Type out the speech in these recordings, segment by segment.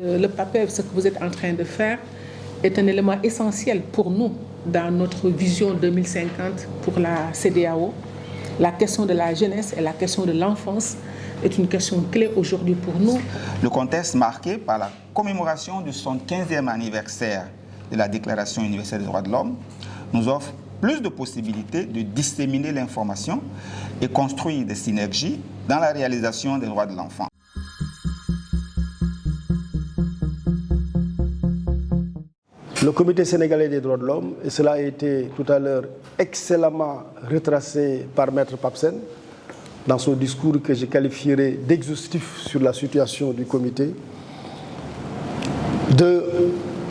Le PAPEV, ce que vous êtes en train de faire, est un élément essentiel pour nous dans notre vision 2050 pour la CEDEAO. La question de la jeunesse et la question de l'enfance est une question clé aujourd'hui pour nous. Le contexte marqué par la commémoration du 75e anniversaire de la Déclaration universelle des droits de l'homme nous offre plus de possibilités de disséminer l'information et construire des synergies dans la réalisation des droits de l'enfant. Le Comité sénégalais des droits de l'homme, et cela a été tout à l'heure excellemment retracé par Maître Papsen dans son discours que je qualifierais d'exhaustif sur la situation du comité, de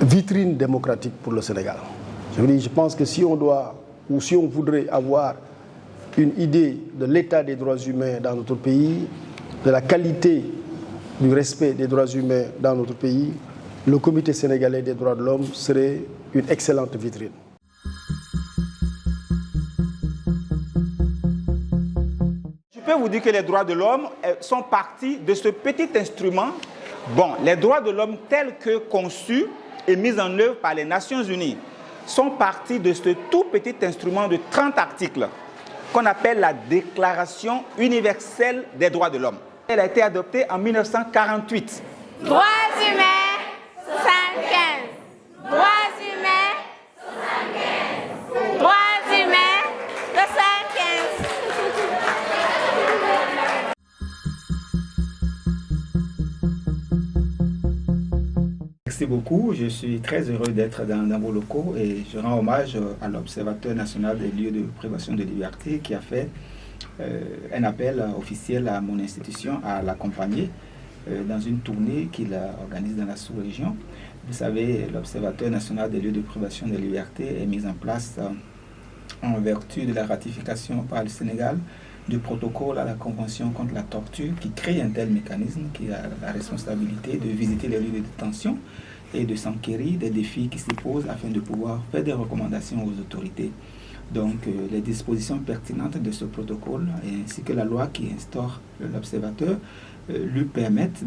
vitrine démocratique pour le Sénégal. Je pense que si on doit, ou si on voudrait avoir une idée de l'état des droits humains dans notre pays, de la qualité du respect des droits humains dans notre pays, le Comité sénégalais des droits de l'homme serait une excellente vitrine. Je peux vous dire que les droits de l'homme sont partis de ce petit instrument. Bon, les droits de l'homme tels que conçus et mis en œuvre par les Nations Unies sont partis de ce tout petit instrument de 30 articles qu'on appelle la Déclaration universelle des droits de l'homme. Elle a été adoptée en 1948. Droits humains, 75. Droits humains, 75. Droits humains, 75. Merci beaucoup. Je suis très heureux d'être dans vos locaux et je rends hommage à l'Observateur national des lieux de privation de liberté qui a fait un appel officiel à mon institution à l'accompagner dans une tournée qu'il organise dans la sous-région. Vous savez, l'Observateur national des lieux de privation de liberté est mis en place en vertu de la ratification par le Sénégal du protocole à la Convention contre la torture qui crée un tel mécanisme qui a la responsabilité de visiter les lieux de détention et de s'enquérir des défis qui s'y posent afin de pouvoir faire des recommandations aux autorités. Donc les dispositions pertinentes de ce protocole ainsi que la loi qui instaure l'observateur lui permettent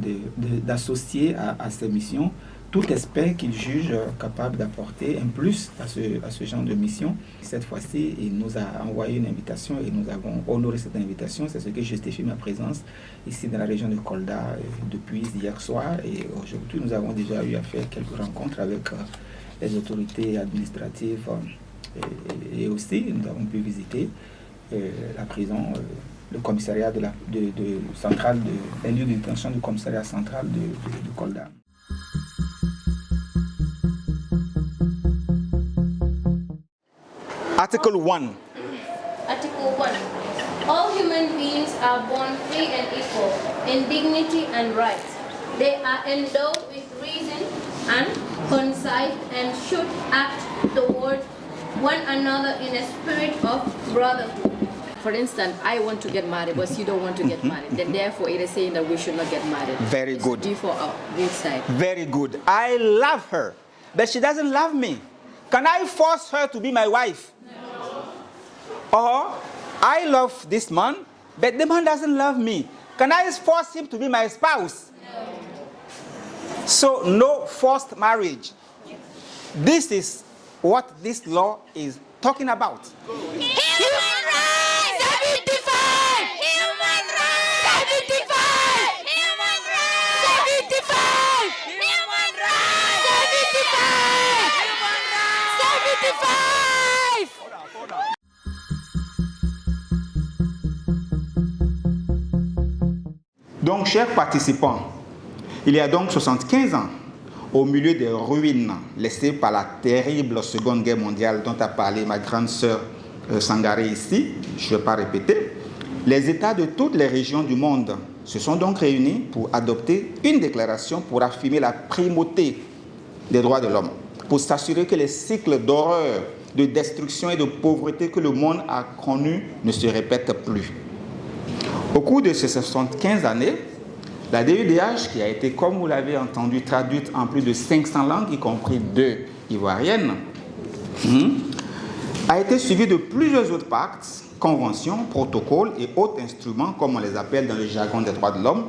d'associer à ces missions tout expert qu'il juge capable d'apporter un plus à ce genre de mission. Cette fois-ci, il nous a envoyé une invitation et nous avons honoré cette invitation. C'est ce qui justifie ma présence ici dans la région de Kolda depuis hier soir. Et aujourd'hui, nous avons déjà eu à faire quelques rencontres avec les autorités administratives et aussi nous avons pu visiter la prison, le commissariat central, un lieu de détention du commissariat central de Kolda. Article 1. Article 1. All human beings are born free and equal in dignity and rights. They are endowed with reason and conscience and should act towards one another in a spirit of brotherhood. For instance, I want to get married, but you don't want to get married. Then therefore, it is saying that we should not get married. Very good. It's for our good side. Very good. I love her, but she doesn't love me. Can I force her to be my wife? No. Or I love this man, but the man doesn't love me. Can I force him to be my spouse? No. So no forced marriage. Yes. This is what this law is talking about. Human rights! 75! Human rights! 75! Human rights! 75! Human rights! 75! Human rights! 75! Donc, chers participants, il y a donc 75 ans, au milieu des ruines laissées par la terrible Seconde Guerre mondiale dont a parlé ma grande sœur Sangaré ici, je ne vais pas répéter, les États de toutes les régions du monde se sont donc réunis pour adopter une déclaration pour affirmer la primauté des droits de l'homme, pour s'assurer que les cycles d'horreur, de destruction et de pauvreté que le monde a connus ne se répètent plus. Au cours de ces 75 années, la DUDH, qui a été, comme vous l'avez entendu, traduite en plus de 500 langues, y compris 2 ivoiriennes, a été suivie de plusieurs autres pactes, conventions, protocoles et autres instruments, comme on les appelle dans le jargon des droits de l'homme.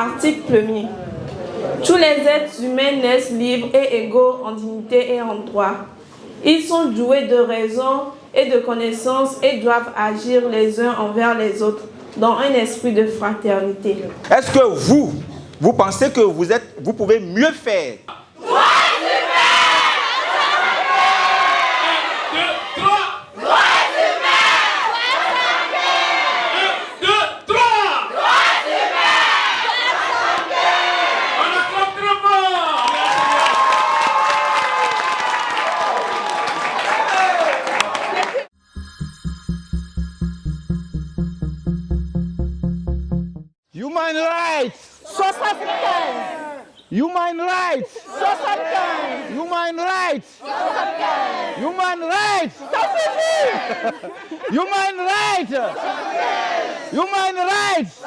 Article 1er. Tous les êtres humains naissent libres et égaux en dignité et en droit. Ils sont doués de raison et de connaissance et doivent agir les uns envers les autres dans un esprit de fraternité. Est-ce que vous pensez que vous pouvez mieux faire? Human rights! Human rights! Human rights! Human rights! Human rights! Human rights!